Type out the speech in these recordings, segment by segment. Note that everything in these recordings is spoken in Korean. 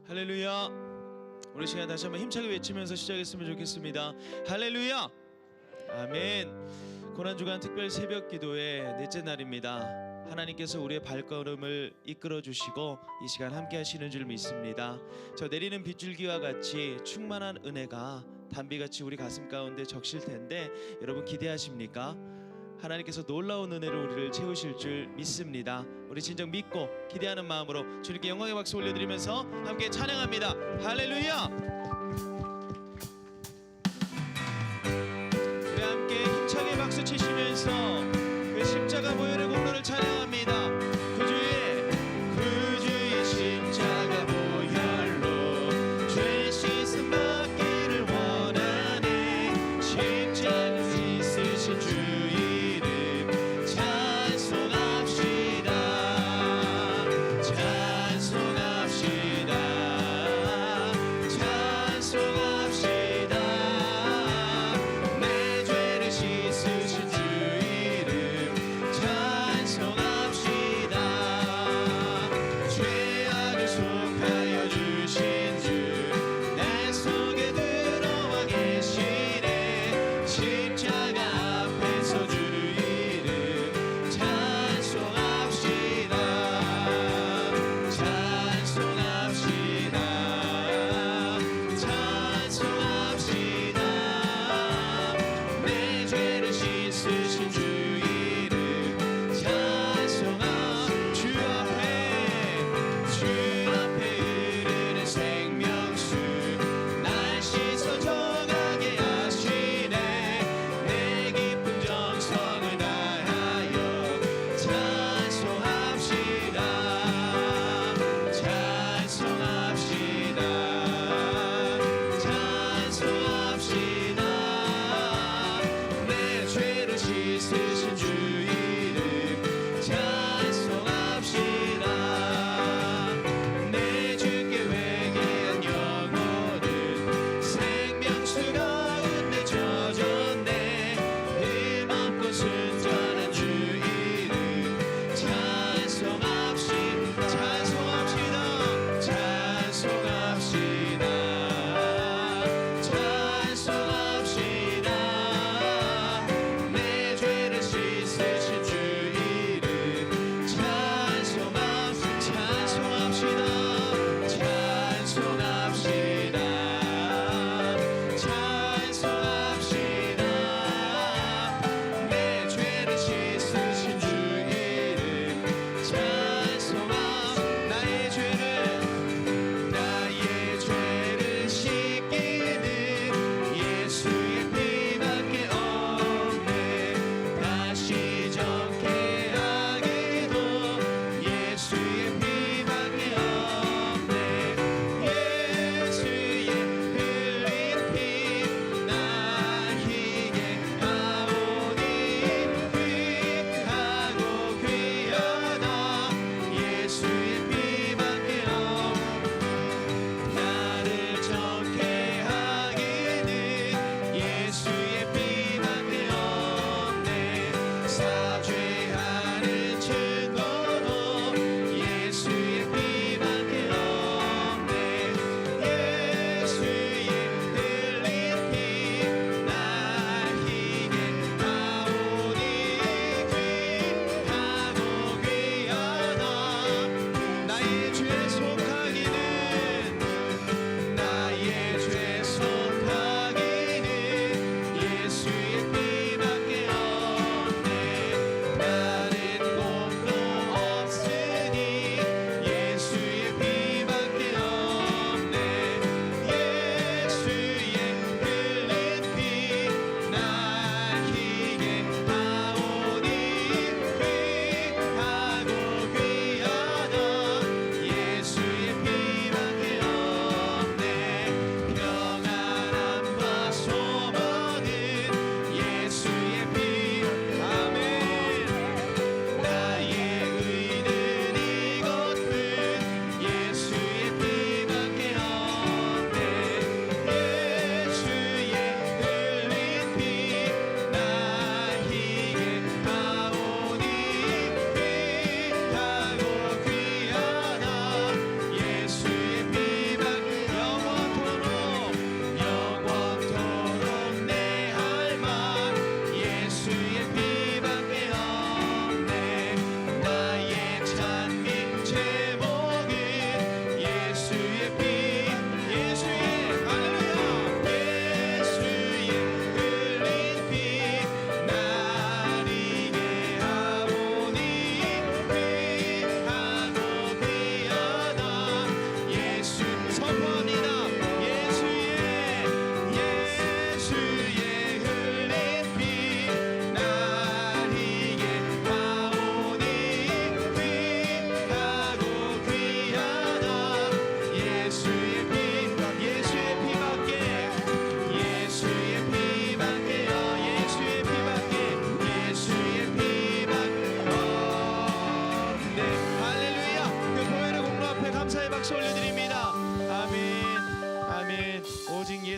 할렐루야. 우리 시간 다시 한번 힘차게 외치면서 시작했으면 좋겠습니다. 할렐루야. 아멘. 고난주간 특별 새벽 기도의 넷째 날입니다. 하나님께서 우리의 발걸음을 이끌어 주시고 이 시간 함께 하시는 줄 믿습니다. 저 내리는 빗줄기와 같이 충만한 은혜가 단비같이 우리 가슴 가운데 적실 텐데 여러분 기대하십니까? 하나님께서 놀라운 은혜로 우리를 채우실 줄 믿습니다. 우리 진정 믿고 기대하는 마음으로 주님께 영광의 박수 올려드리면서 함께 찬양합니다. 할렐루야. 우리 함께 힘차게 박수 치시면서 그 십자가 보혈의 공로를 찬양합니다. 구주의 십자가 보혈로 죄 씻음 받기를 원하네. 십자가 있으신 주 찬송합시다.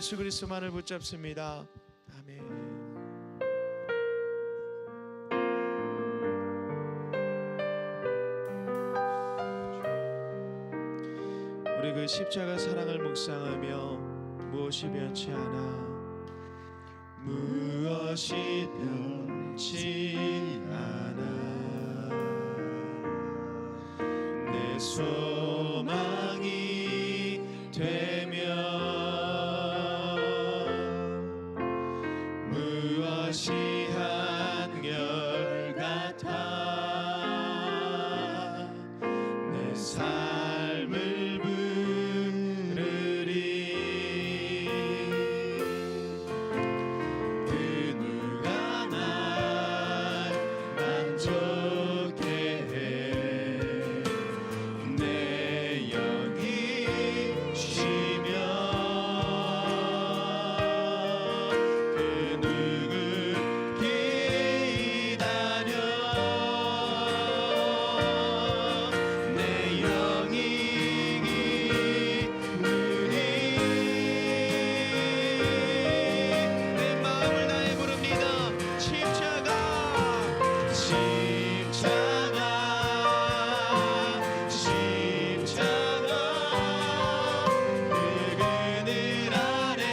예수 그리스도만을 붙잡습니다. 아멘. 우리 그 십자가 사랑을 묵상하며 무엇이 변치 않아, 무엇이 변치 않아, 내 소망이 되며 무엇이 한결같아, 내 삶을 부르리. 그 누가 날 만족해 해, 내 영이 쉬며 그 누구 기다려, 내 영이 기쁘니. 내 마음을 다해 부릅니다. 십자가 십자가 십자가, 그 그늘 아래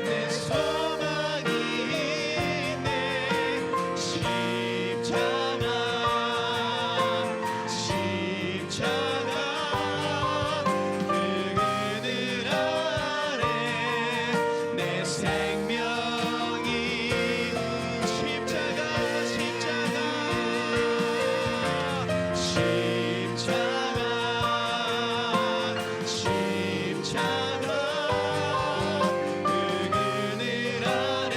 내 소망이 있네. 십자가 십자가, 그 그늘 아래 내 생명이. 십자가 십자가 십자가 십자가, 그 그늘 아래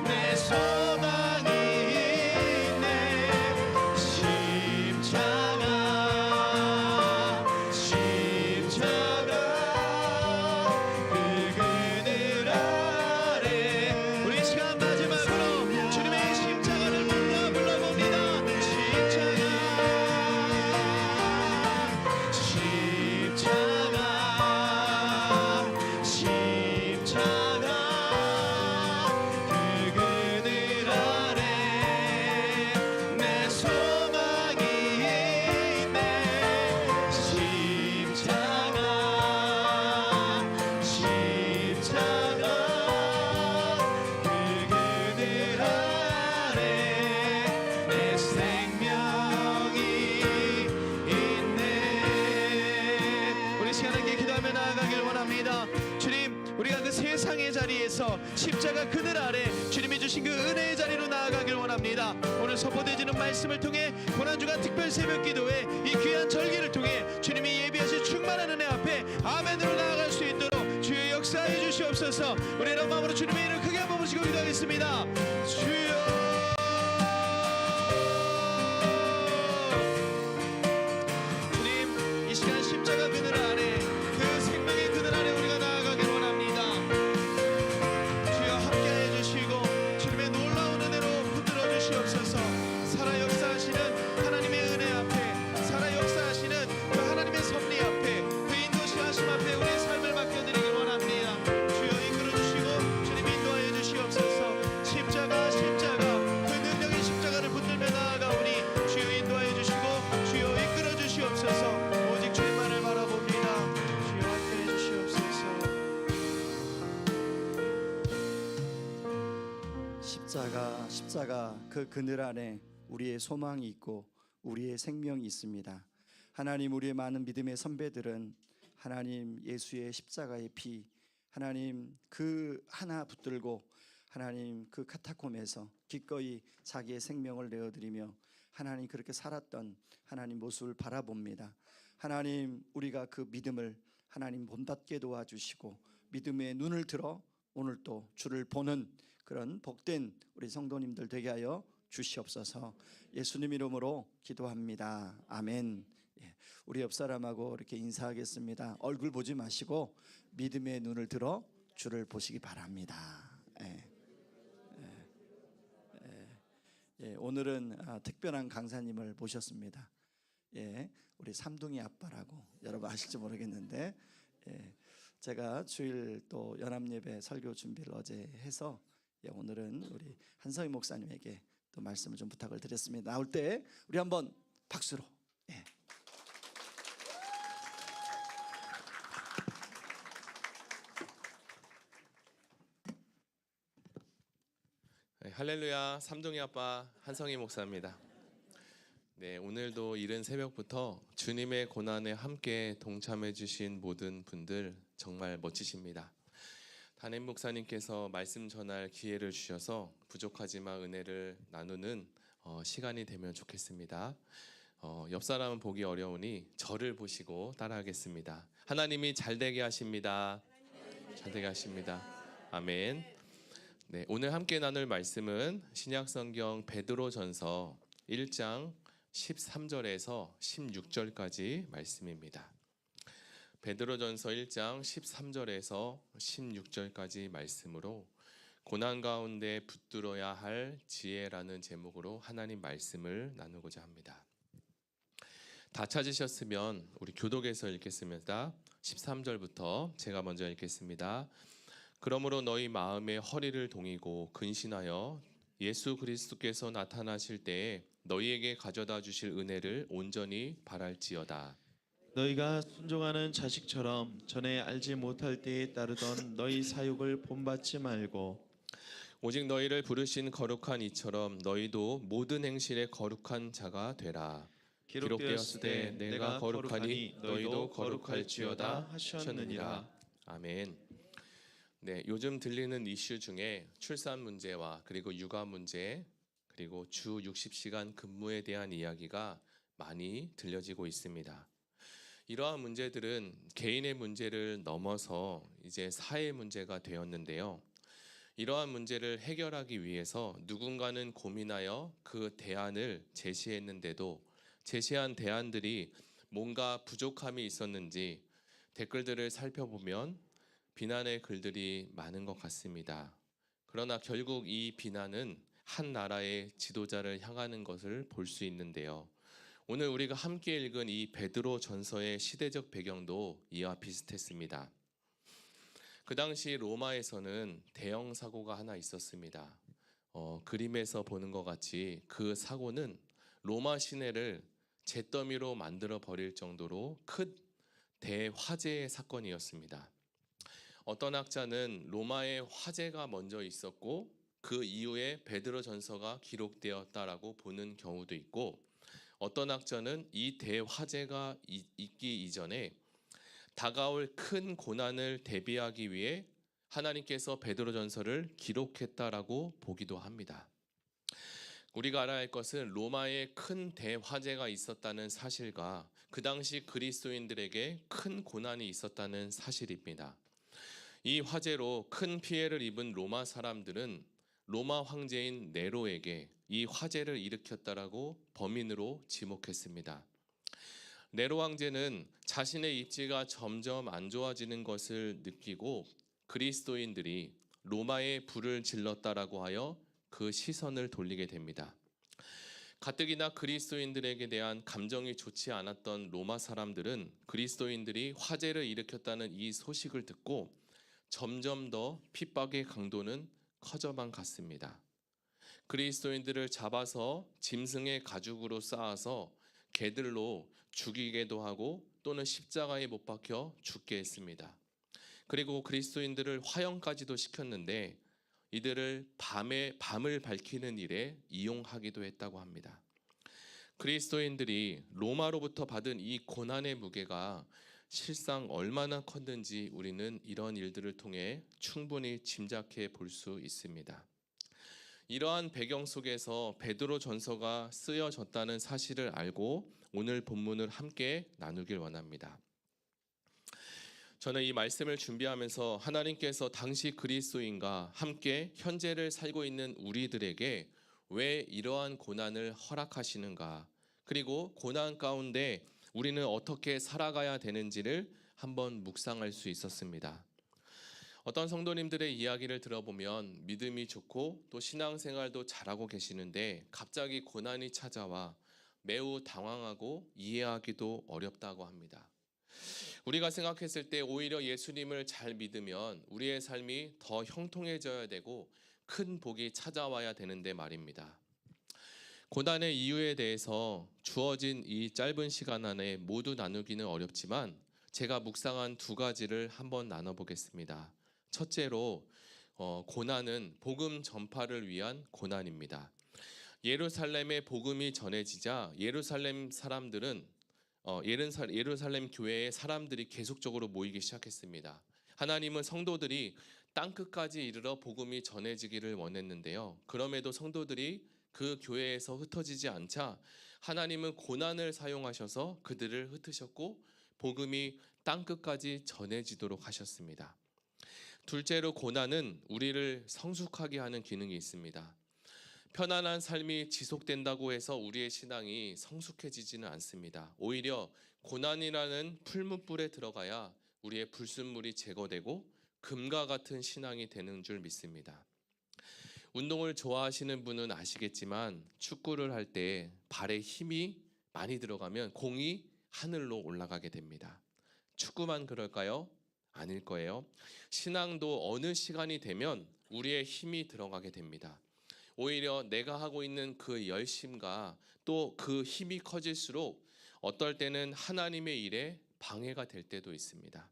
내 소망이 있네. 십자가 십자가, 그 그늘 아래. 우리 시간 마지막으로 주님의 십자가를 불러봅니다. 십자가 십자가 십자가, 그 그늘 아래 내 소망이 있네. 십자가 십자가, 그 그늘 아래 내 생명이 있네. 우리 시간 함께 기도하며 나아가길 원합니다. 주님, 우리가 그 세상의 자리에서 십자가 그늘 아래 주님이 주신 그 은혜의 자리로 나아가길 원합니다. 오늘 선포되어지는 말씀을 통해 고난주간 특별 새벽 기도회 이 귀한 절기를 통해 주님이 예비하신 충만한 은혜 앞에 아멘으로 나아갈 수 있도록 주의 역사해 주시옵소서. 우리 이런 마음으로 주님의 이름을 크게 한번 모시고 기도하겠습니다. 주여, 주님, 이 시간 십자가 그늘 아래, 그 생명의 그늘 아래 우리가 나아가길 원합니다. 주여, 함께해 주시고 주님의 놀라운 은혜로 붙들어 주시옵소서. 살아 역사하시는 하나님의 은혜 앞에, 살아 역사하시는 그 하나님의 섭리 앞에, 그 인도시하심 앞에 우리의 삶을 맡겨드리길 원합니다. 주여, 이끌어 주시고 주님 인도하여 주시옵소서. 십자가 십자가, 그 능력의 십자가를 붙들며 나아가오니 주여 인도하여 주시고 주여 이끌어 주시옵소서. 오직 주님만을 바라봅니다. 주여 함께해 주시옵소서. 십자가 그 그늘 안에 우리의 소망이 있고 우리의 생명이 있습니다. 하나님, 우리의 많은 믿음의 선배들은 하나님 예수의 십자가의 피, 하나님 그 하나 붙들고 하나님 그 카타콤에서 기꺼이 자기의 생명을 내어드리며 하나님 그렇게 살았던 하나님 모습을 바라봅니다. 하나님, 우리가 그 믿음을 하나님 본받게 도와주시고 믿음의 눈을 들어 오늘 또 주를 보는 그런 복된 우리 성도님들 되게 하여 주시옵소서. 예수님 이름으로 기도합니다. 아멘. 우리 옆 사람하고 이렇게 인사하겠습니다. 얼굴 보지 마시고 믿음의 눈을 들어 주를 보시기 바랍니다. 오늘은 특별한 강사님을 모셨습니다. 우리 삼둥이 아빠라고 여러분 아실지 모르겠는데 제가 주일 또 연합예배 설교 준비를 어제 해서 오늘은 우리 한성희 목사님에게 또 말씀을 좀 부탁을 드렸습니다. 나올 때 우리 한번 박수로. 예. 네, 할렐루야. 삼동이 아빠 한성희 목사입니다. 네, 오늘도 이른 새벽부터 주님의 고난에 함께 동참해 주신 모든 분들 정말 멋지십니다. 담임 목사님께서 말씀 전할 기회를 주셔서 부족하지만 은혜를 나누는 시간이 되면 좋겠습니다. 옆 사람은 보기 어려우니 저를 보시고 따라하겠습니다. 하나님이 잘되게 하십니다. 잘되게 하십니다. 아멘. 네, 오늘 함께 나눌 말씀은 신약성경 베드로전서 1장 13절에서 16절까지 말씀입니다. 베드로전서 1장 13절에서 16절까지 말씀으로 고난 가운데 붙들어야 할 지혜라는 제목으로 하나님 말씀을 나누고자 합니다. 다 찾으셨으면 우리 교독에서 읽겠습니다. 13절부터 제가 먼저 읽겠습니다. 그러므로 너희 마음의 허리를 동이고 근신하여 예수 그리스도께서 나타나실 때에 너희에게 가져다 주실 은혜를 온전히 바랄지어다. 너희가 순종하는 자식처럼 전에 알지 못할 때에 따르던 너희 사욕을 본받지 말고 오직 너희를 부르신 거룩한 이처럼 너희도 모든 행실에 거룩한 자가 되라. 기록되었을 때 내가 거룩하니 너희도 거룩할지어다 하셨느니라. 아멘. 네, 요즘 들리는 이슈 중에 출산 문제와 그리고 육아 문제 그리고 주 60시간 근무에 대한 이야기가 많이 들려지고 있습니다. 이러한 문제들은 개인의 문제를 넘어서 이제 사회 문제가 되었는데요. 이러한 문제를 해결하기 위해서 누군가는 고민하여 그 대안을 제시했는데도 제시한 대안들이 뭔가 부족함이 있었는지 댓글들을 살펴보면 비난의 글들이 많은 것 같습니다. 그러나 결국 이 비난은 한 나라의 지도자를 향하는 것을 볼 수 있는데요. 오늘 우리가 함께 읽은 이 베드로 전서의 시대적 배경도 이와 비슷했습니다. 그 당시 로마에서는 대형 사고가 하나 있었습니다. 그림에서 보는 것 같이 그 사고는 로마 시내를 잿더미로 만들어 버릴 정도로 큰 대화재의 사건이었습니다. 어떤 학자는 로마의 화재가 먼저 있었고 그 이후에 베드로 전서가 기록되었다라고 보는 경우도 있고 어떤 학자는 이 대화재가 있기 이전에 다가올 큰 고난을 대비하기 위해 하나님께서 베드로 전서를 기록했다라고 보기도 합니다. 우리가 알아야 할 것은 로마에 큰 대화재가 있었다는 사실과 그 당시 그리스도인들에게 큰 고난이 있었다는 사실입니다. 이 화재로 큰 피해를 입은 로마 사람들은 로마 황제인 네로에게 이 화재를 일으켰다라고 범인으로 지목했습니다. 네로 황제는 자신의 입지가 점점 안 좋아지는 것을 느끼고 그리스도인들이 로마에 불을 질렀다라고 하여 그 시선을 돌리게 됩니다. 가뜩이나 그리스도인들에게 대한 감정이 좋지 않았던 로마 사람들은 그리스도인들이 화재를 일으켰다는 이 소식을 듣고 점점 더 핍박의 강도는 커져만 갔습니다. 그리스도인들을 잡아서 짐승의 가죽으로 쌓아서 개들로 죽이게도 하고 또는 십자가에 못 박혀 죽게 했습니다. 그리고 그리스도인들을 화형까지도 시켰는데 이들을 밤을 밝히는 일에 이용하기도 했다고 합니다. 그리스도인들이 로마로부터 받은 이 고난의 무게가 실상 얼마나 컸는지 우리는 이런 일들을 통해 충분히 짐작해 볼 수 있습니다. 이러한 배경 속에서 베드로 전서가 쓰여졌다는 사실을 알고 오늘 본문을 함께 나누길 원합니다. 저는 이 말씀을 준비하면서 하나님께서 당시 그리스도인과 함께 현재를 살고 있는 우리들에게 왜 이러한 고난을 허락하시는가, 그리고 고난 가운데 우리는 어떻게 살아가야 되는지를 한번 묵상할 수 있었습니다. 어떤 성도님들의 이야기를 들어보면 믿음이 좋고 또 신앙생활도 잘하고 계시는데 갑자기 고난이 찾아와 매우 당황하고 이해하기도 어렵다고 합니다. 우리가 생각했을 때 오히려 예수님을 잘 믿으면 우리의 삶이 더 형통해져야 되고 큰 복이 찾아와야 되는데 말입니다. 고난의 이유에 대해서 주어진 이 짧은 시간 안에 모두 나누기는 어렵지만 제가 묵상한 두 가지를 한번 나눠보겠습니다. 첫째로 고난은 복음 전파를 위한 고난입니다. 예루살렘의 복음이 전해지자 예루살렘 교회의 사람들이 계속적으로 모이기 시작했습니다. 하나님은 성도들이 땅끝까지 이르러 복음이 전해지기를 원했는데요. 그럼에도 성도들이 그 교회에서 흩어지지 않자 하나님은 고난을 사용하셔서 그들을 흩으셨고 복음이 땅끝까지 전해지도록 하셨습니다. 둘째로 고난은 우리를 성숙하게 하는 기능이 있습니다. 편안한 삶이 지속된다고 해서 우리의 신앙이 성숙해지지는 않습니다. 오히려 고난이라는 풀무불에 들어가야 우리의 불순물이 제거되고 금과 같은 신앙이 되는 줄 믿습니다. 운동을 좋아하시는 분은 아시겠지만 축구를 할 때 발에 힘이 많이 들어가면 공이 하늘로 올라가게 됩니다. 축구만 그럴까요? 아닐 거예요. 신앙도 어느 시간이 되면 우리의 힘이 들어가게 됩니다. 오히려 내가 하고 있는 그 열심과 또 그 힘이 커질수록 어떨 때는 하나님의 일에 방해가 될 때도 있습니다.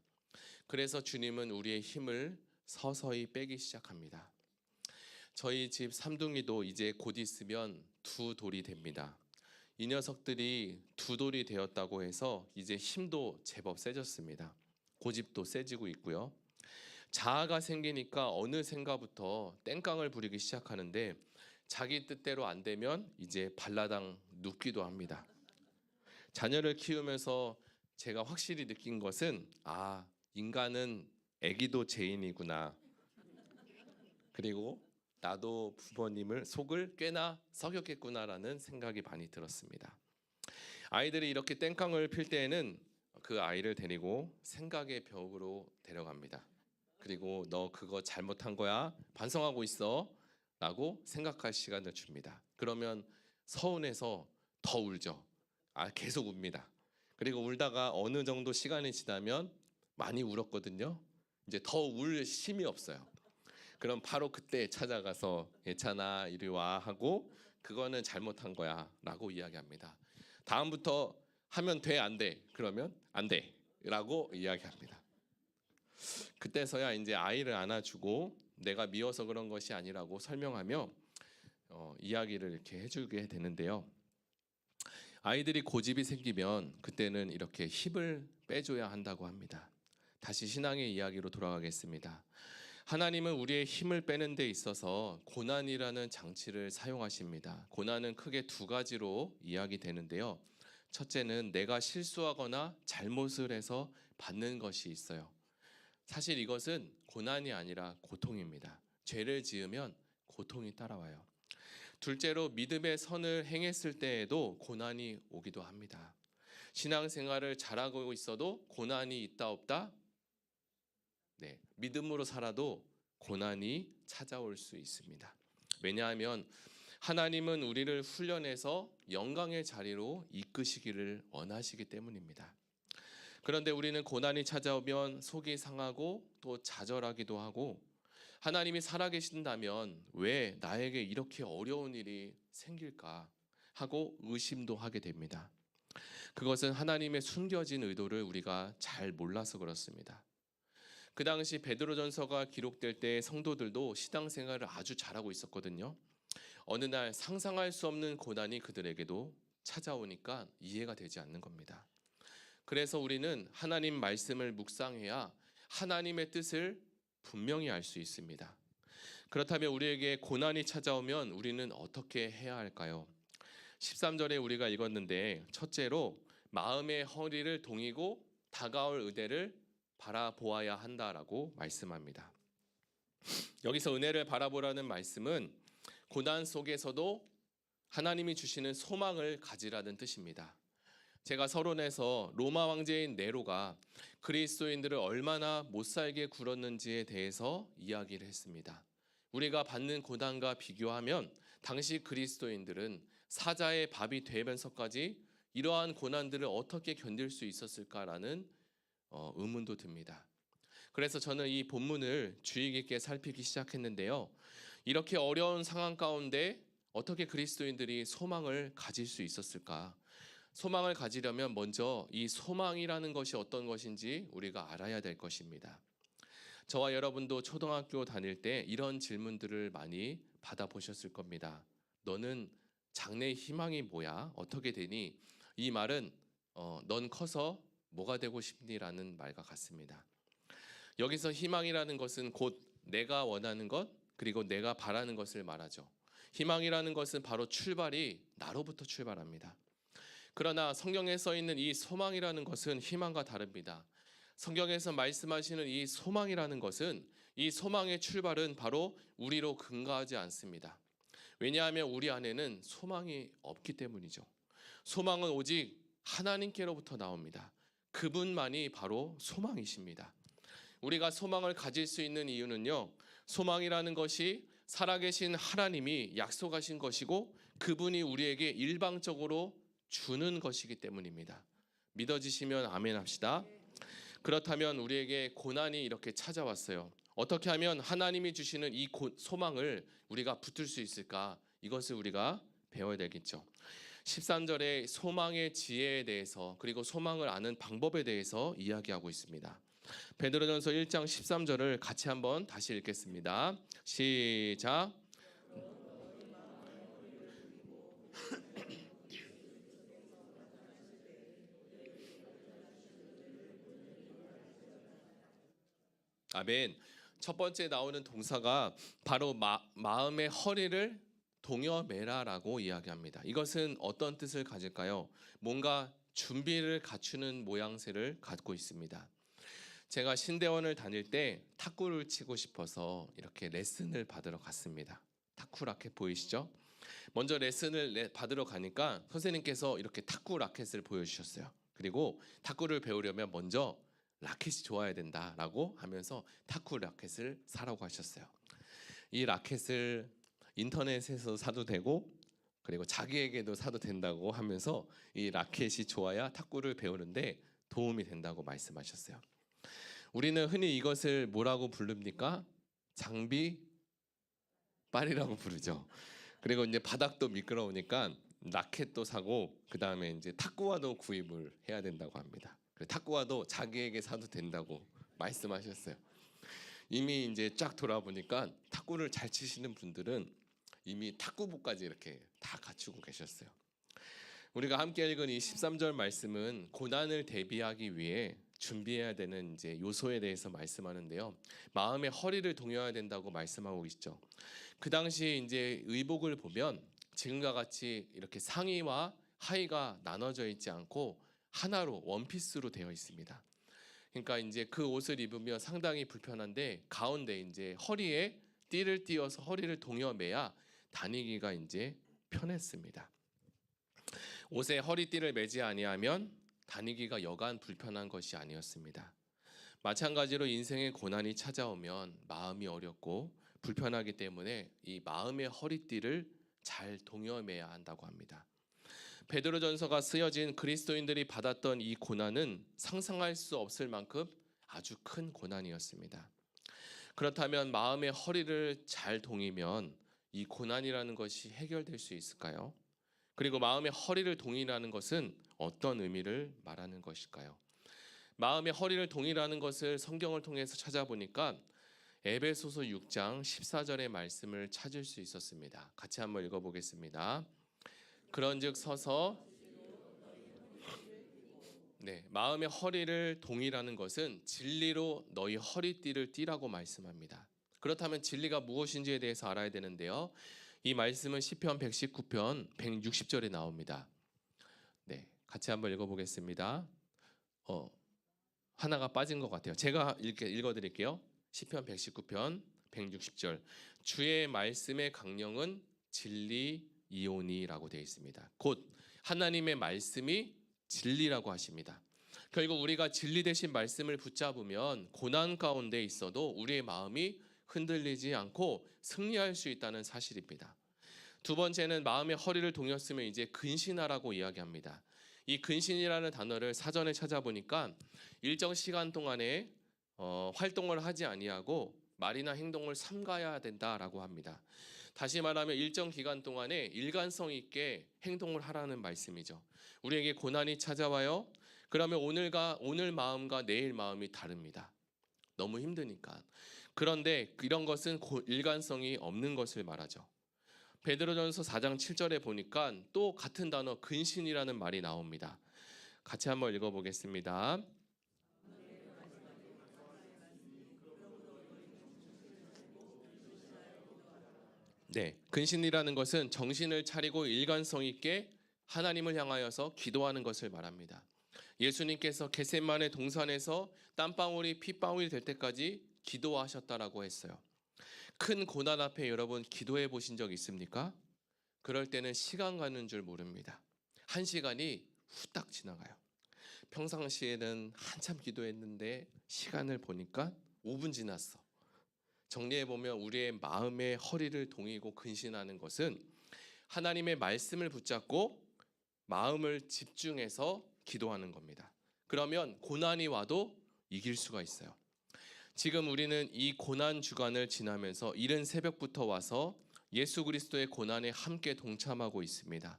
그래서 주님은 우리의 힘을 서서히 빼기 시작합니다. 저희 집 삼둥이도 이제 곧 있으면 두 돌이 됩니다. 이 녀석들이 두 돌이 되었다고 해서 이제 힘도 제법 세졌습니다. 고집도 세지고 있고요. 자아가 생기니까 어느샌가부터 땡깡을 부리기 시작하는데 자기 뜻대로 안 되면 이제 발라당 눕기도 합니다. 자녀를 키우면서 제가 확실히 느낀 것은 인간은 애기도 죄인이구나. 그리고 나도 부모님을 속을 꽤나 썩였겠구나라는 생각이 많이 들었습니다. 아이들이 이렇게 땡깡을 필 때에는 그 아이를 데리고 생각의 벽으로 데려갑니다. 그리고 너 그거 잘못한 거야. 반성하고 있어. 라고 생각할 시간을 줍니다. 그러면 서운해서 더 울죠. 계속 웁니다. 그리고 울다가 어느 정도 시간이 지나면 많이 울었거든요. 이제 더 울 힘이 없어요. 그럼 바로 그때 찾아가서 괜찮아 이리 와 하고 그거는 잘못한 거야 라고 이야기합니다. 다음부터 하면 돼 안 돼? 그러면 안 돼 라고 이야기합니다. 그때서야 이제 아이를 안아주고 내가 미워서 그런 것이 아니라고 설명하며 이야기를 이렇게 해주게 되는데요. 아이들이 고집이 생기면 그때는 이렇게 힘을 빼줘야 한다고 합니다. 다시 신앙의 이야기로 돌아가겠습니다. 하나님은 우리의 힘을 빼는 데 있어서 고난이라는 장치를 사용하십니다. 고난은 크게 두 가지로 이야기되는데요. 첫째는 내가 실수하거나 잘못을 해서 받는 것이 있어요. 사실 이것은 고난이 아니라 고통입니다. 죄를 지으면 고통이 따라와요. 둘째로 믿음의 선을 행했을 때에도 고난이 오기도 합니다. 신앙생활을 잘하고 있어도 고난이 있다 없다? 네, 믿음으로 살아도 고난이 찾아올 수 있습니다. 왜냐하면 하나님은 우리를 훈련해서 영광의 자리로 이끄시기를 원하시기 때문입니다. 그런데 우리는 고난이 찾아오면 속이 상하고 또 좌절하기도 하고 하나님이 살아계신다면 왜 나에게 이렇게 어려운 일이 생길까 하고 의심도 하게 됩니다. 그것은 하나님의 숨겨진 의도를 우리가 잘 몰라서 그렇습니다. 그 당시 베드로전서가 기록될 때 성도들도 신앙생활을 아주 잘하고 있었거든요. 어느 날 상상할 수 없는 고난이 그들에게도 찾아오니까 이해가 되지 않는 겁니다. 그래서 우리는 하나님 말씀을 묵상해야 하나님의 뜻을 분명히 알 수 있습니다. 그렇다면 우리에게 고난이 찾아오면 우리는 어떻게 해야 할까요? 13절에 우리가 읽었는데 첫째로 마음의 허리를 동이고 다가올 의대를 바라보아야 한다라고 말씀합니다. 여기서 은혜를 바라보라는 말씀은 고난 속에서도 하나님이 주시는 소망을 가지라는 뜻입니다. 제가 서론에서 로마 황제인 네로가 그리스도인들을 얼마나 못살게 굴었는지에 대해서 이야기를 했습니다. 우리가 받는 고난과 비교하면 당시 그리스도인들은 사자의 밥이 되면서까지 이러한 고난들을 어떻게 견딜 수 있었을까라는 의문도 듭니다. 그래서 저는 이 본문을 주의 깊게 살피기 시작했는데요. 이렇게 어려운 상황 가운데 어떻게 그리스도인들이 소망을 가질 수 있었을까? 소망을 가지려면 먼저 이 소망이라는 것이 어떤 것인지 우리가 알아야 될 것입니다. 저와 여러분도 초등학교 다닐 때 이런 질문들을 많이 받아보셨을 겁니다. 너는 장래의 희망이 뭐야? 어떻게 되니? 이 말은 넌 커서 뭐가 되고 싶니?라는 말과 같습니다. 여기서 희망이라는 것은 곧 내가 원하는 것 그리고 내가 바라는 것을 말하죠. 희망이라는 것은 바로 출발이 나로부터 출발합니다. 그러나 성경에 써 있는 이 소망이라는 것은 희망과 다릅니다. 성경에서 말씀하시는 이 소망이라는 것은 이 소망의 출발은 바로 우리로 근거하지 않습니다. 왜냐하면 우리 안에는 소망이 없기 때문이죠. 소망은 오직 하나님께로부터 나옵니다. 그분만이 바로 소망이십니다. 우리가 소망을 가질 수 있는 이유는요, 소망이라는 것이 살아계신 하나님이 약속하신 것이고 그분이 우리에게 일방적으로 주는 것이기 때문입니다. 믿어지시면 아멘 합시다. 그렇다면 우리에게 고난이 이렇게 찾아왔어요. 어떻게 하면 하나님이 주시는 이 소망을 우리가 붙들 수 있을까? 이것을 우리가 배워야 되겠죠. 13절에 소망의 지혜에 대해서 그리고 소망을 아는 방법에 대해서 이야기하고 있습니다. 베드로전서 1장 13절을 같이 한번 다시 읽겠습니다. 시작. 아멘. 첫 번째 나오는 동사가 바로 마음의 허리를 동여매라라고 이야기합니다. 이것은 어떤 뜻을 가질까요? 뭔가 준비를 갖추는 모양새를 갖고 있습니다. 제가 신대원을 다닐 때 탁구를 치고 싶어서 이렇게 레슨을 받으러 갔습니다. 탁구 라켓 보이시죠? 먼저 레슨을 받으러 가니까 선생님께서 이렇게 탁구 라켓을 보여주셨어요. 그리고 탁구를 배우려면 먼저 라켓이 좋아야 된다라고 하면서 탁구 라켓을 사라고 하셨어요. 이 라켓을 인터넷에서 사도 되고 그리고 자기에게도 사도 된다고 하면서 이 라켓이 좋아야 탁구를 배우는데 도움이 된다고 말씀하셨어요. 우리는 흔히 이것을 뭐라고 부릅니까? 장비빨이라고 부르죠. 그리고 이제 바닥도 미끄러우니까 라켓도 사고 그 다음에 이제 탁구화도 구입을 해야 된다고 합니다. 탁구화도 자기에게 사도 된다고 말씀하셨어요. 이미 이제 쫙 돌아보니까 탁구를 잘 치시는 분들은 이미 탁구부까지 이렇게 다 갖추고 계셨어요. 우리가 함께 읽은 이 13절 말씀은 고난을 대비하기 위해 준비해야 되는 이제 요소에 대해서 말씀하는데요. 마음의 허리를 동여야 된다고 말씀하고 있죠. 그 당시 이제 의복을 보면 지금과 같이 이렇게 상의와 하의가 나눠져 있지 않고 하나로 원피스로 되어 있습니다. 그러니까 이제 그 옷을 입으면 상당히 불편한데 가운데 이제 허리에 띠를 띄어서 허리를 동여매야 다니기가 이제 편했습니다. 옷에 허리띠를 매지 아니하면 다니기가 여간 불편한 것이 아니었습니다. 마찬가지로 인생의 고난이 찾아오면 마음이 어렵고 불편하기 때문에 이 마음의 허리띠를 잘 동여매야 한다고 합니다. 베드로전서가 쓰여진 그리스도인들이 받았던 이 고난은 상상할 수 없을 만큼 아주 큰 고난이었습니다. 그렇다면 마음의 허리를 잘 동이면 이 고난이라는 것이 해결될 수 있을까요? 그리고 마음의 허리를 동이라는 것은 어떤 의미를 말하는 것일까요? 마음의 허리를 동이라는 것을 성경을 통해서 찾아보니까 에베소서 6장 14절의 말씀을 찾을 수 있었습니다. 같이 한번 읽어보겠습니다. 그런즉 서서 마음의 허리를 동이라는 것은 진리로 너희 허리띠를 띠라고 말씀합니다. 그렇다면 진리가 무엇인지에 대해서 알아야 되는데요. 이 말씀은 시편 119편 160절에 나옵니다. 같이 한번 읽어보겠습니다. 하나가 빠진 것 같아요. 제가 읽어드릴게요. 시편 119편 160절 주의 말씀의 강령은 진리이오니라고 되어 있습니다. 곧 하나님의 말씀이 진리라고 하십니다. 결국 우리가 진리 되신 말씀을 붙잡으면 고난 가운데 있어도 우리의 마음이 흔들리지 않고 승리할 수 있다는 사실입니다. 두 번째는 마음의 허리를 동였으면 이제 근신하라고 이야기합니다. 이 근신이라는 단어를 사전에 찾아보니까 일정 시간 동안에 활동을 하지 아니하고 말이나 행동을 삼가야 된다라고 합니다. 다시 말하면 일정 기간 동안에 일관성 있게 행동을 하라는 말씀이죠. 우리에게 고난이 찾아와요. 그러면 오늘 마음과 내일 마음이 다릅니다. 너무 힘드니까. 그런데 이런 것은 일관성이 없는 것을 말하죠. 베드로전서 4장 7절에 보니까 또 같은 단어 근신이라는 말이 나옵니다. 같이 한번 읽어보겠습니다. 네, 근신이라는 것은 정신을 차리고 일관성 있게 하나님을 향하여서 기도하는 것을 말합니다. 예수님께서 겟세마네 동산에서 땀방울이 핏방울이 될 때까지 기도하셨다라고 했어요. 큰 고난 앞에 여러분 기도해 보신 적 있습니까? 그럴 때는 시간 가는 줄 모릅니다. 1시간이 후딱 지나가요. 평상시에는 한참 기도했는데 시간을 보니까 5분 지났어. 정리해 보면 우리의 마음의 허리를 동이고 근신하는 것은 하나님의 말씀을 붙잡고 마음을 집중해서 기도하는 겁니다. 그러면 고난이 와도 이길 수가 있어요. 지금 우리는 이 고난 주간을 지나면서 이른 새벽부터 와서 예수 그리스도의 고난에 함께 동참하고 있습니다.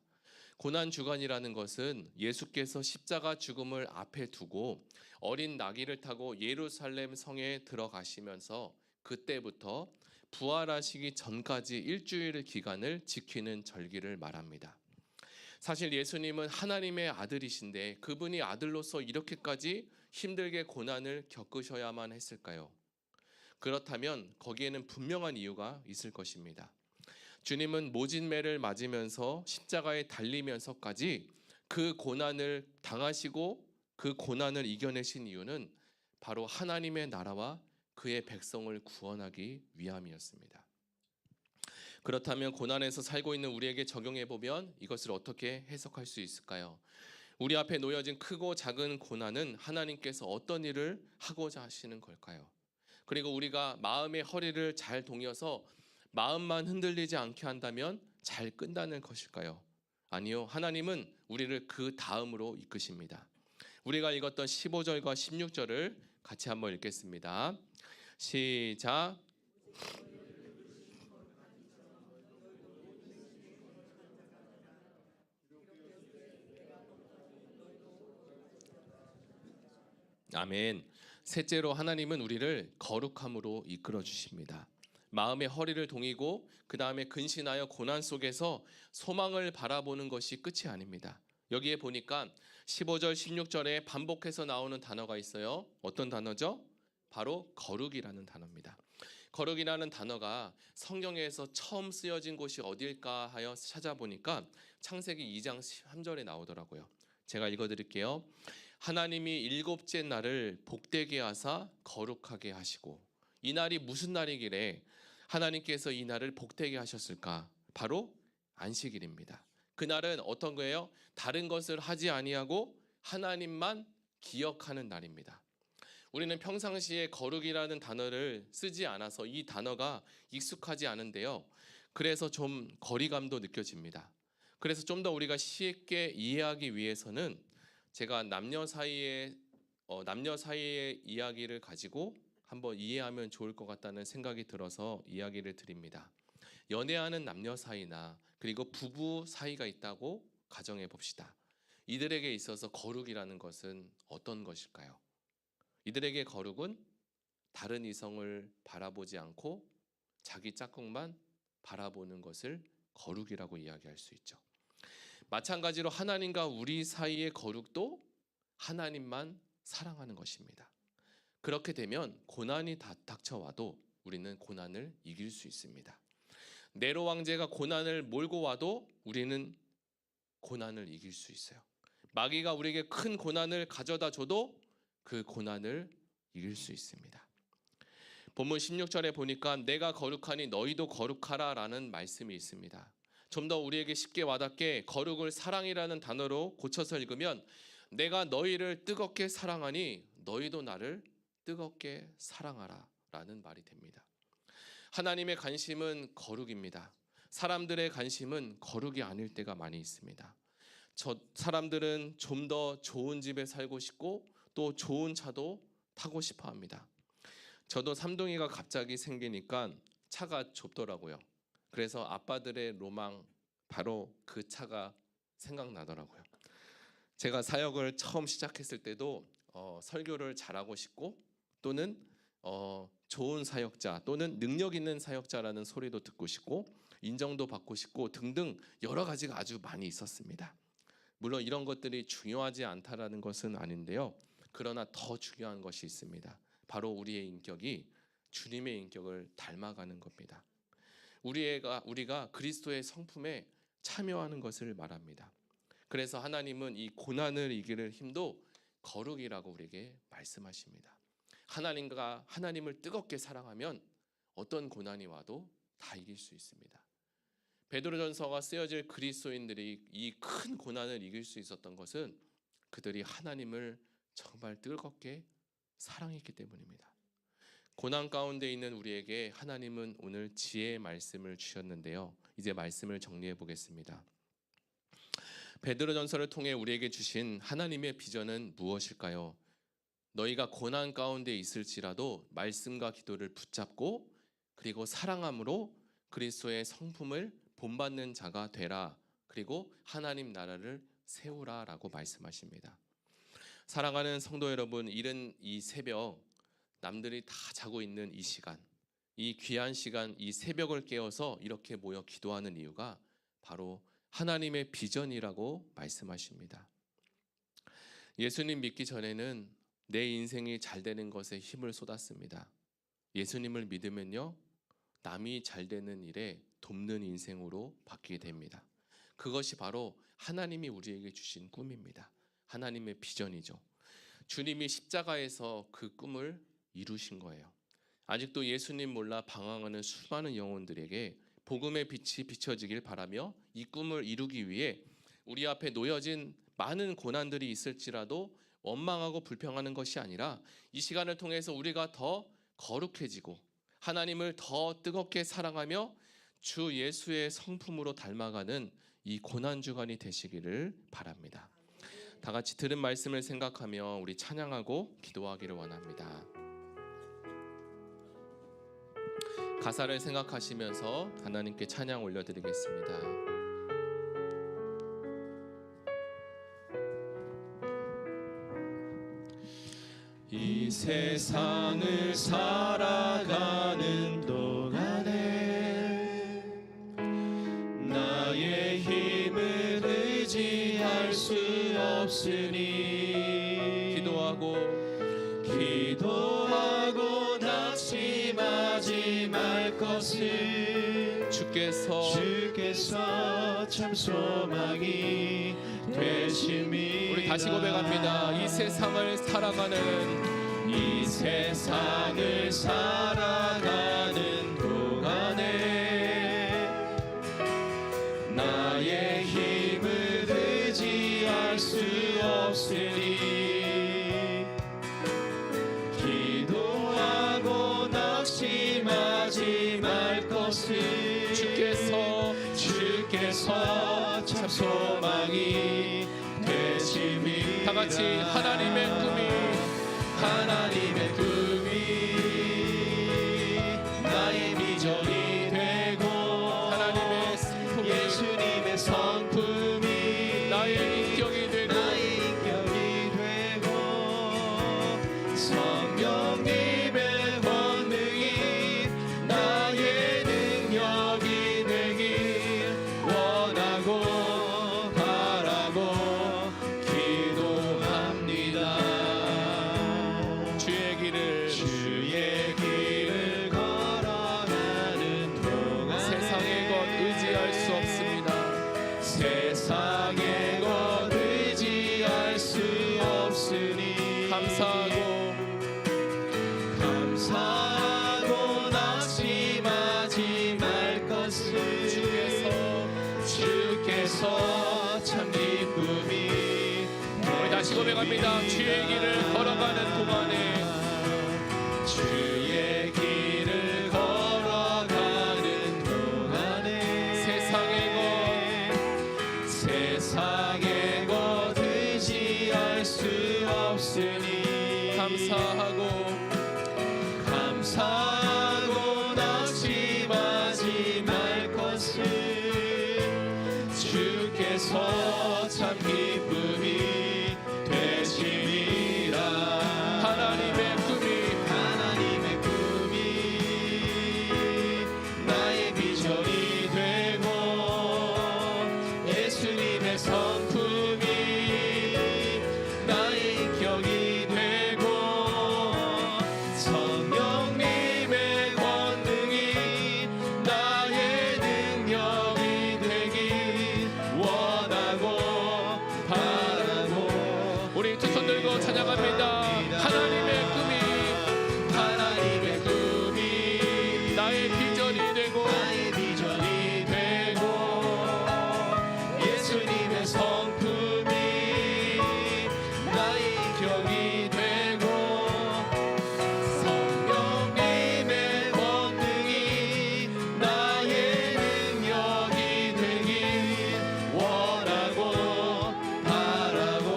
고난 주간이라는 것은 예수께서 십자가 죽음을 앞에 두고 어린 나귀를 타고 예루살렘 성에 들어가시면서 그때부터 부활하시기 전까지 일주일 기간을 지키는 절기를 말합니다. 사실 예수님은 하나님의 아들이신데 그분이 아들로서 이렇게까지 힘들게 고난을 겪으셔야만 했을까요? 그렇다면 거기에는 분명한 이유가 있을 것입니다. 주님은 모진매를 맞으면서 십자가에 달리면서까지 그 고난을 당하시고 그 고난을 이겨내신 이유는 바로 하나님의 나라와 그의 백성을 구원하기 위함이었습니다. 그렇다면 고난에서 살고 있는 우리에게 적용해 보면 이것을 어떻게 해석할 수 있을까요? 우리 앞에 놓여진 크고 작은 고난은 하나님께서 어떤 일을 하고자 하시는 걸까요? 그리고 우리가 마음의 허리를 잘 동여서 마음만 흔들리지 않게 한다면 잘 끝나는 것일까요? 아니요. 하나님은 우리를 그 다음으로 이끄십니다. 우리가 읽었던 15절과 16절을 같이 한번 읽겠습니다. 시작. 아멘. 셋째로 하나님은 우리를 거룩함으로 이끌어 주십니다. 마음의 허리를 동이고 그 다음에 근신하여 고난 속에서 소망을 바라보는 것이 끝이 아닙니다. 여기에 보니까 15절 16절에 반복해서 나오는 단어가 있어요. 어떤 단어죠? 바로 거룩이라는 단어입니다. 거룩이라는 단어가 성경에서 처음 쓰여진 곳이 어딜까 하여 찾아보니까 창세기 2장 3절에 나오더라고요. 제가 읽어드릴게요. 하나님이 일곱째 날을 복되게 하사 거룩하게 하시고, 이 날이 무슨 날이길래 하나님께서 이 날을 복되게 하셨을까? 바로 안식일입니다. 그날은 어떤 거예요? 다른 것을 하지 아니하고 하나님만 기억하는 날입니다. 우리는 평상시에 거룩이라는 단어를 쓰지 않아서 이 단어가 익숙하지 않은데요. 그래서 좀 거리감도 느껴집니다. 그래서 좀 더 우리가 쉽게 이해하기 위해서는 제가 남녀 사이의 이야기를 가지고 한번 이해하면 좋을 것 같다는 생각이 들어서 이야기를 드립니다. 연애하는 남녀 사이나 그리고 부부 사이가 있다고 가정해 봅시다. 이들에게 있어서 거룩이라는 것은 어떤 것일까요? 이들에게 거룩은 다른 이성을 바라보지 않고 자기 짝꿍만 바라보는 것을 거룩이라고 이야기할 수 있죠. 마찬가지로 하나님과 우리 사이의 거룩도 하나님만 사랑하는 것입니다. 그렇게 되면 고난이 닥쳐와도 우리는 고난을 이길 수 있습니다. 네로 왕제가 고난을 몰고 와도 우리는 고난을 이길 수 있어요. 마귀가 우리에게 큰 고난을 가져다 줘도 그 고난을 이길 수 있습니다. 본문 16절에 보니까 내가 거룩하니 너희도 거룩하라 라는 말씀이 있습니다. 좀 더 우리에게 쉽게 와닿게 거룩을 사랑이라는 단어로 고쳐서 읽으면 내가 너희를 뜨겁게 사랑하니 너희도 나를 뜨겁게 사랑하라 라는 말이 됩니다. 하나님의 관심은 거룩입니다. 사람들의 관심은 거룩이 아닐 때가 많이 있습니다. 저 사람들은 좀 더 좋은 집에 살고 싶고 또 좋은 차도 타고 싶어 합니다. 저도 삼둥이가 갑자기 생기니까 차가 좁더라고요. 그래서 아빠들의 로망, 바로 그 차가 생각나더라고요. 제가 사역을 처음 시작했을 때도 설교를 잘하고 싶고 또는 좋은 사역자 또는 능력 있는 사역자라는 소리도 듣고 싶고 인정도 받고 싶고 등등 여러 가지가 아주 많이 있었습니다. 물론 이런 것들이 중요하지 않다라는 것은 아닌데요. 그러나 더 중요한 것이 있습니다. 바로 우리의 인격이 주님의 인격을 닮아가는 겁니다. 우리가 그리스도의 성품에 참여하는 것을 말합니다. 그래서 하나님은 이 고난을 이길 힘도 거룩이라고 우리에게 말씀하십니다. 하나님을 뜨겁게 사랑하면 어떤 고난이 와도 다 이길 수 있습니다. 베드로전서가 쓰여질 그리스도인들이 이 큰 고난을 이길 수 있었던 것은 그들이 하나님을 정말 뜨겁게 사랑했기 때문입니다. 고난 가운데 있는 우리에게 하나님은 오늘 지혜의 말씀을 주셨는데요. 이제 말씀을 정리해 보겠습니다. 베드로전서를 통해 우리에게 주신 하나님의 비전은 무엇일까요? 너희가 고난 가운데 있을지라도 말씀과 기도를 붙잡고 그리고 사랑함으로 그리스도의 성품을 본받는 자가 되라. 그리고 하나님 나라를 세우라라고 말씀하십니다. 사랑하는 성도 여러분, 이른 이 새벽 남들이 다 자고 있는 이 시간, 이 귀한 시간, 이 새벽을 깨워서 이렇게 모여 기도하는 이유가 바로 하나님의 비전이라고 말씀하십니다. 예수님 믿기 전에는 내 인생이 잘 되는 것에 힘을 쏟았습니다. 예수님을 믿으면요, 남이 잘 되는 일에 돕는 인생으로 바뀌게 됩니다. 그것이 바로 하나님이 우리에게 주신 꿈입니다. 하나님의 비전이죠. 주님이 십자가에서 그 꿈을 이루신 거예요. 아직도 예수님 몰라 방황하는 수많은 영혼들에게 복음의 빛이 비춰지길 바라며 이 꿈을 이루기 위해 우리 앞에 놓여진 많은 고난들이 있을지라도 원망하고 불평하는 것이 아니라 이 시간을 통해서 우리가 더 거룩해지고 하나님을 더 뜨겁게 사랑하며 주 예수의 성품으로 닮아가는 이 고난 주간이 되시기를 바랍니다. 다 같이 들은 말씀을 생각하며 우리 찬양하고 기도하기를 원합니다. 가사를 생각하시면서 하나님께 찬양 올려드리겠습니다. 이 세상을 살아가는 동안에 나의 힘을 의지할 수 없으니 기도하고 낙심하지 말 것을 주께서 참 소망이 되심이. 우리 다시 고백합니다. 이 세상을 살아가는 동안에 나의 힘을 의지할 수 없으니 기도하고 낙심하지 말 것을 주께서 참 소망이 되심이. 다 같이 하나님의 꿈이 나의 비전이 되고 예수님의 성품이 나의 인격이 되고 성령님의 권능이 나의 능력이 되길 원하고 바라고 기도합니다. 주의 길을 걸어가는 동안 세상의 것 의지할 수 없습니다. 세상의 것 의지할 수 없으니 감사하고 낙심하지 말 것을 주께서 참 기쁨이. 우리 다시 고백합니다. 주의 길을 걸어가는 동안에 주의 길을 걸어가는 동안에 세상의 것 나의 것 의지할 수 없으니 감사하고 낙심하지 말 것을 주께서 참 기쁨이 되시리라. 하나님의 꿈이 나의 비전이 되고 예수님의 성품이 나의 인격이 되고 성령님의 권능이 나의 능력이 되길 원하고 바라고. 우리 두 손 들고 찬양합니다. 하나님의 꿈이 나의 비전이 되고 예수님의 성품이 나의 인격이 되고 성령님의 권능이 나의 능력이 되길 원하고 바라고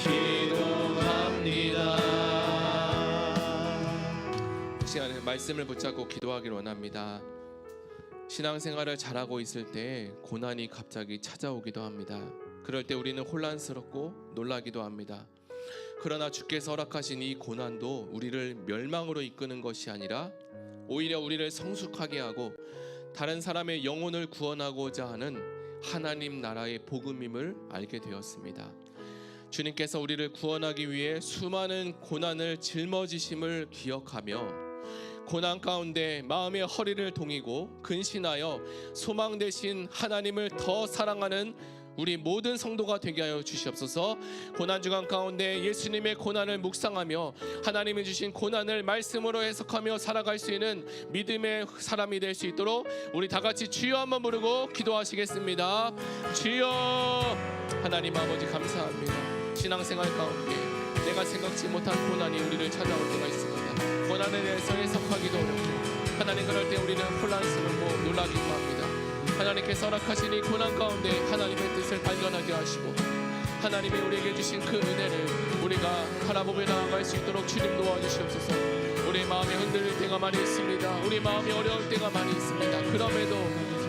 기도합니다. 이 시간에 말씀을 붙잡고 기도하길 원합니다. 신앙생활을 잘하고 있을 때 고난이 갑자기 찾아오기도 합니다. 그럴 때 우리는 혼란스럽고 놀라기도 합니다. 그러나 주께서 허락하신 이 고난도 우리를 멸망으로 이끄는 것이 아니라 오히려 우리를 성숙하게 하고 다른 사람의 영혼을 구원하고자 하는 하나님 나라의 복음임을 알게 되었습니다. 주님께서 우리를 구원하기 위해 수많은 고난을 짊어지심을 기억하며 고난 가운데 마음의 허리를 동이고 근신하여 소망 되신 하나님을 더 사랑하는 우리 모든 성도가 되게 하여 주시옵소서. 고난주간 가운데 예수님의 고난을 묵상하며 하나님이 주신 고난을 말씀으로 해석하며 살아갈 수 있는 믿음의 사람이 될 수 있도록 우리 다 같이 주여 한번 부르고 기도하시겠습니다. 주여. 하나님 아버지 감사합니다. 신앙생활 가운데 내가 생각지 못한 고난이 우리를 찾아올 때가 있습니다. 고난에 대해서 해석하기도 어렵고 하나님 그럴 때 우리는 혼란스럽고 놀라기도 합니다. 하나님께서 허락하신 이 고난 가운데 하나님의 뜻을 발견하게 하시고 하나님이 우리에게 주신 그 은혜를 우리가 바라보며 나아갈 수 있도록 주님 도와주시옵소서. 우리 마음이 흔들릴 때가 많이 있습니다. 우리 마음이 어려울 때가 많이 있습니다. 그럼에도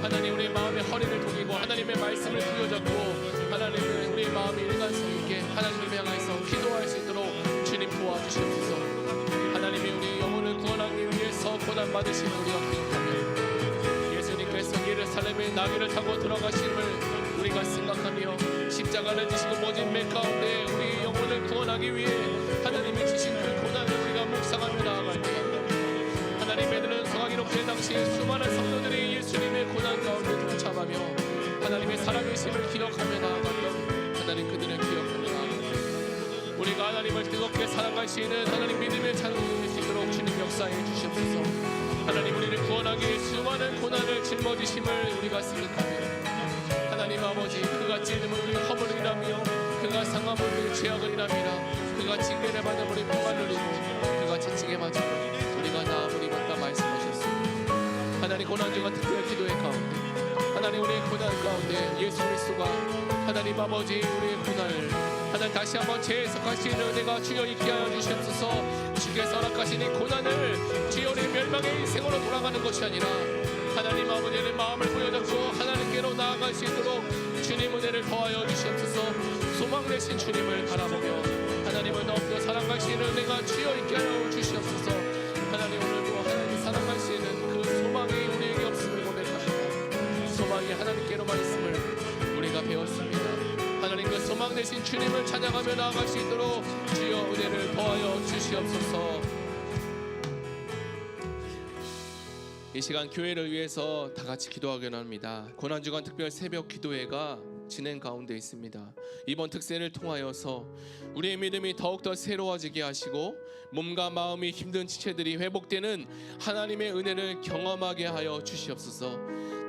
하나님 우리 마음의 허리를 동이고 하나님의 말씀을 부여잡고 하나님을 우리 마음이 일관성 있게 하나님을 향해서 기도할 수 있도록 주님 도와주시옵소서. 하나님이 우리 영혼을 구원하기 위해서 고난받으신 우리가 기억하며 예수님께서 예루살렘에 나귀를 타고 들어가심을 우리가 생각하며 십자가를 지시고 모진 매 가운데 우리 영혼을 구원하기 위해 하나님이 주신 그 고난을 우리가 묵상하며 나아갈 때 하나님 애들은 성화 기록된 당시에 수많은 성도들이 예수님의 고난 가운데 동참하며 하나님의 살아계심을 기억하며 나아갔던 하나님 그들을 기억하며 나아갑니다. 우리가 하나님을 뜨겁게 사랑할 수 있는 하나님 믿음의 찬송이 될 수 있도록 주님 역사해 주시옵소서. 하나님 우리를 구원하기 위해 수많은 고난을 짊어지심을 우리가 생각하며 하나님 아버지 그가 찔림을 우리 허물을 일하며 그가 상함을 우리 죄악을 일함이라 그가 징계를 받아 우리 평안을 누리고 그가 채찍에 맞아 우리가 나음을 입었다 말씀하셨습니다. 하나님 고난주가 특별 기도의 가운데 하나님 우리의 고난 가운데 예수 그리스도가 하나님 아버지 우리의 고난을 하나님 다시 한번 재해석할 수 있는 은혜가 주여 있게 하여 주시옵소서. 주께서 허락하신 이 고난을 주여 우리 멸망의 인생으로 돌아가는 것이 아니라 하나님 아버지의 마음을 보여잡고 하나님께로 나아갈 수 있도록 주님 은혜를 더하여 주시옵소서. 소망 되신 주님을 바라보며 하나님을 더욱더 사랑할 수 있는 은혜가 주여 있게 하여 주시옵소서. 하나님 오늘도 하나님 사랑할 수 있는 그 소망이 우리에게 없음을 고백합니다. 소망이 하나님께로만 있음을 우리가 배웠습니다. 하나님 그 소망 되신 주님을 찬양하며 나아갈 수 있도록 주여 은혜를 더하여 주시옵소서. 이 시간 교회를 위해서 다 같이 기도하기로 합니다. 고난주간 특별 새벽 기도회가 진행 가운데 있습니다. 이번 특세를 통하여서 우리의 믿음이 더욱더 새로워지게 하시고 몸과 마음이 힘든 지체들이 회복되는 하나님의 은혜를 경험하게 하여 주시옵소서.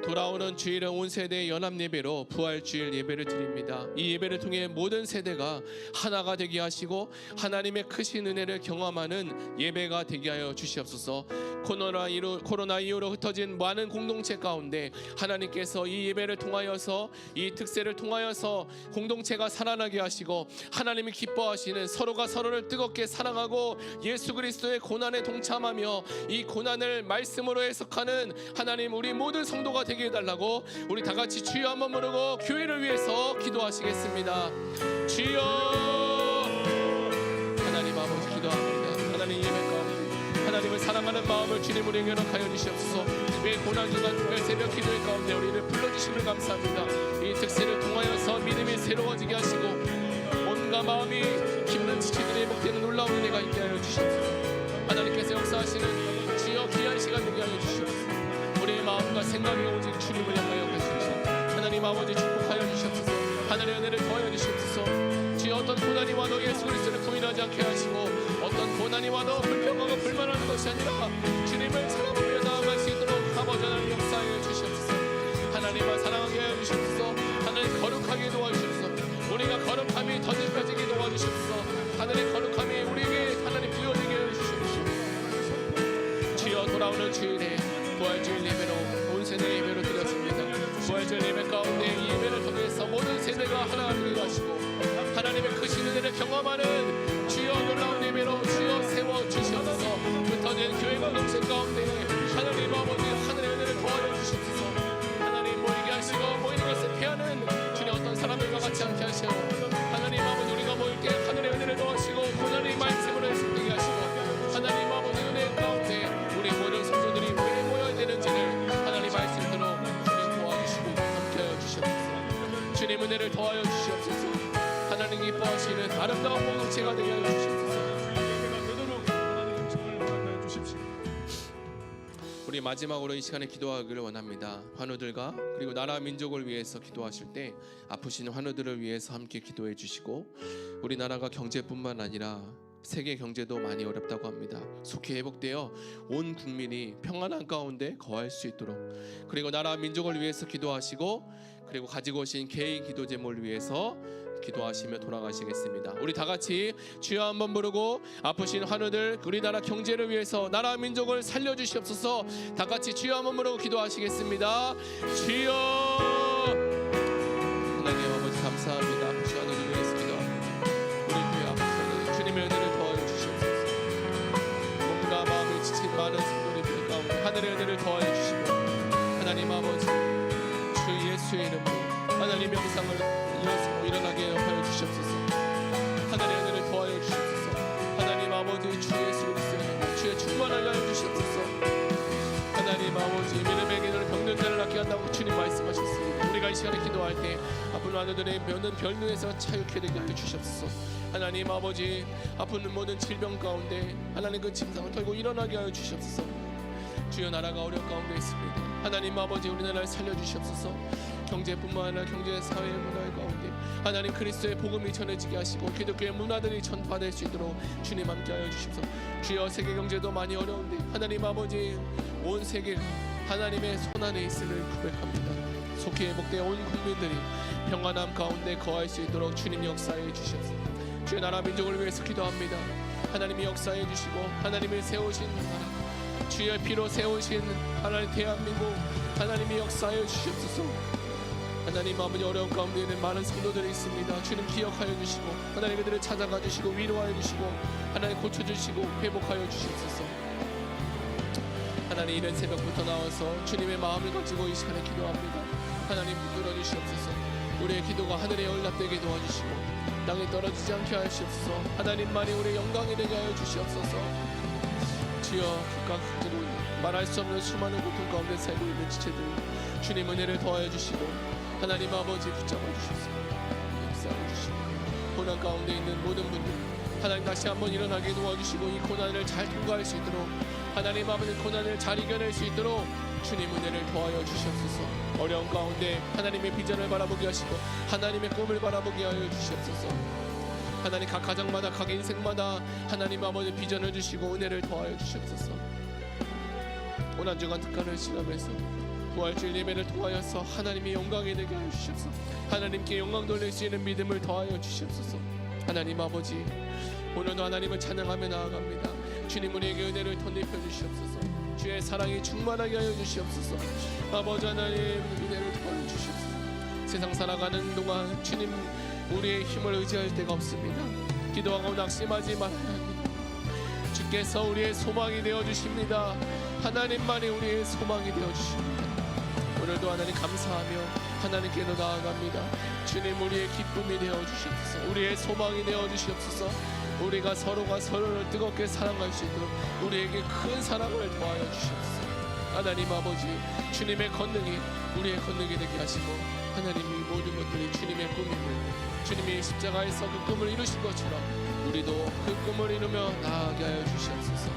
돌아오는 주일은 온 세대의 연합 예배로 부활주일 예배를 드립니다. 이 예배를 통해 모든 세대가 하나가 되게 하시고 하나님의 크신 은혜를 경험하는 예배가 되게 하여 주시옵소서. 코로나 이후로 흩어진 많은 공동체 가운데 하나님께서 이 예배를 통하여서 이 특세를 통하여서 공동체가 살아나게 하시고 하나님이 기뻐하시는 서로가 서로를 뜨겁게 사랑하고 예수 그리스도의 고난에 동참하며 이 고난을 말씀으로 해석하는 하나님 우리 모든 성도가 되게 해달라고 우리 다 같이 주여 한번 부르고 교회를 위해서 기도하시겠습니다. 주여 하나님 아버지 기도합니다. 하나님 예배 가운데 하나님을 사랑하는 마음을 주님 우리에게 허락하여 주시옵소서. 매 고난 주간 매 새벽 기도의 가운데 우리를 불러주심을 감사합니다. 이 특세를 통하여서 믿음이 새로워지게 하시고 온갖 마음이 힘든 지치들이 회복되는 놀라운 은혜가 있게 하여 주시옵소서. 하나님께서 역사하시는 주여 귀한 시간 되게 하여 주시옵소서. 우리의 마음과 생각이 오직 주님을 향하여 가시옵소서. 하나님 아버지 축복하여 주시옵소서. 하늘의 은혜를 더하여 주시옵소서. 주여 어떤 고난이 와도 예수 그리스도를 부인하지 않게 하시고 어떤 고난이 와도 불평하고 불만하는 것이 아니라 주님을 사랑하며 나아갈 수 있도록 아버지 하나님 역사하여 주시옵소서. 하나님을 사랑하게 하여 주시옵소서. 하나님 거룩하게 도와주시옵소서. 우리가 거룩함이 더 깊어지게 도와주시옵소서. 하늘의 거룩함이 우리에게 하나님 부여되게 하여 주시옵소서. 주여 돌아오는 주일에 부활주일 예배로 온 세대 예배로 드렸습니다. 부활주일 예배 가운데 이 예배를 통해서 모든 세대가 하나 되게 하시고 하나님의 크신 은혜를 경험하는 주여 놀라운 예배로 주여 세워주시옵소서. 흩어진 교회 공동체 가운데 하나님 아버지 하늘의 은혜를 도와여 주시옵소서. 하나님 모이게 하시고 모이는 것을 피하는 주님 어떤 사람들과 같이 함께 하시오. 하나님 아버지 우리가 모일 때 하늘의 은혜를 도와주시고 고난의 말씀으로 해석되게 하시고 하나님 아버지 은혜 가운데 우리 모든 성도들이 왜 모여야 되는지를 하나님 말씀대로 주님 도와주시고 함께하여 주시옵소서. 주님 은혜를 더하여 주시옵소서. 하나님 기뻐하시는 아름다운 공동체가 되게 하여 주시옵소서. 우리 마지막으로 이 시간에 기도하기를 원합니다. 환우들과 그리고 나라 민족을 위해서 기도하실 때 아프신 환우들을 위해서 함께 기도해 주시고 우리나라가 경제뿐만 아니라 세계 경제도 많이 어렵다고 합니다. 속히 회복되어 온 국민이 평안한 가운데 거할 수 있도록 그리고 나라 민족을 위해서 기도하시고 그리고 가지고 오신 개인 기도 제목을 위해서 기도하시며 돌아가시겠습니다. 우리 다 같이 주여 한번 부르고 아프신 환우들 우리나라 경제를 위해서 나라 민족을 살려주시옵소서. 다 같이 주여 한번 부르고 기도하시겠습니다. 주여 하나님 아버지 감사합니다. 아프신 환우들 위해서 기도합니다. 우리 교회 아프신 주님의 은혜를 더하여 주시옵소서. 몸과 마음이 지친 많은 성도님들 가운데 하늘의 은혜를 더하여 주시고 하나님 아버지 주 예수의 이름으로 하나님 영상을 일어나게 하여 주시옵소서. 하나님의 은혜를 더하여 주시옵소서. 하나님 아버지 주 예수 그리스도의 주의 충만을 하여 주시옵소서. 하나님 아버지 믿음의 기도를 병든 자를 낫게 한다고 주님 말씀하셨습니다. 우리가 이 시간에 기도할 때 아픈 환우들의 병든 별누에서 자유케 되게 하여 주시옵소서. 하나님 아버지 아픈 모든 질병 가운데 하나님 그 침상을 털고 일어나게 하여 주시옵소서. 주여 나라가 어려운 가운데 있습니다. 하나님 아버지 우리나라를 살려주시옵소서. 경제뿐만 아니라 경제, 사회, 문화의 가운데 하나님 그리스도의 복음이 전해지게 하시고 기독교의 문화들이 전파될 수 있도록 주님 함께하여 주시옵소서. 주여 세계 경제도 많이 어려운데 하나님 아버지 온 세계가 하나님의 손안에 있음을 고백합니다. 속히 회복되어 온 국민들이 평안함 가운데 거할 수 있도록 주님 역사해 주시옵소서. 주의 나라 민족을 위해서 기도합니다. 하나님이 역사해 주시고 하나님이 세우신 나라 주의 피로 세우신 하나님 대한민국 하나님이 역사해 주시옵소서. 하나님 아버지 어려운 가운데 있는 많은 성도들이 있습니다. 주님 기억하여 주시고 하나님 그들을 찾아가 주시고 위로하여 주시고 하나님 고쳐주시고 회복하여 주시옵소서. 하나님 이른 새벽부터 나와서 주님의 마음을 가지고 이 시간에 기도합니다. 하나님 붙들어 주시옵소서. 우리의 기도가 하늘에 연락되게 도와주시고 땅에 떨어지지 않게 하시옵소서. 하나님만이 우리의 영광이 되게 하여 주시옵소서. 주여 각각 가지고 말할 수 없는 수많은 고통 가운데 살고 있는 지체들 주님 은혜를 더하여 주시고 하나님 아버지 붙잡아 주시옵소서. 역사해 주시고 고난 가운데 있는 모든 분들 하나님 다시 한번 일어나게 도와주시고 이 고난을 잘 통과할 수 있도록 하나님 아버지 고난을 잘 이겨낼 수 있도록 주님 은혜를 더하여 주시옵소서. 어려운 가운데 하나님의 비전을 바라보게 하시고 하나님의 꿈을 바라보게 하여 주시옵소서. 하나님 각 가정마다 각 인생마다 하나님 아버지 비전을 주시고 은혜를 더하여 주시옵소서. 오늘 한 주간 특간을 지나면서 부활주일 예배를 통하여서 하나님의 영광이 되게 하여 주시옵소서. 하나님께 영광 돌릴 수 있는 믿음을 더하여 주시옵소서. 하나님 아버지, 오늘도 하나님을 찬양하며 나아갑니다. 주님, 우리에게 은혜를 덧입혀 주시옵소서. 주의 사랑이 충만하게 하여 주시옵소서. 아버지 하나님, 은혜를 더하여 주시옵소서. 세상 살아가는 동안 주님, 우리의 힘을 의지할 데가 없습니다. 기도하고 낙심하지 말아야 합니다. 주께서 우리의 소망이 되어 주십니다. 하나님만이 우리의 소망이 되어 주십니다. 오늘도 하나님 감사하며 하나님께로 나아갑니다. 주님, 우리의 기쁨이 되어 주시옵소서. 우리의 소망이 되어 주시옵소서. 우리가 서로가 서로를 뜨겁게 사랑할 수 있도록 우리에게 큰 사랑을 더하여 주시옵소서. 하나님 아버지, 주님의 권능이 우리의 권능이 되게 하시고, 하나님 이 모든 것들이 주님의 꿈임을, 주님이 십자가에서 그 꿈을 이루신 것처럼 우리도 그 꿈을 이루며 나아가게 하여 주시옵소서.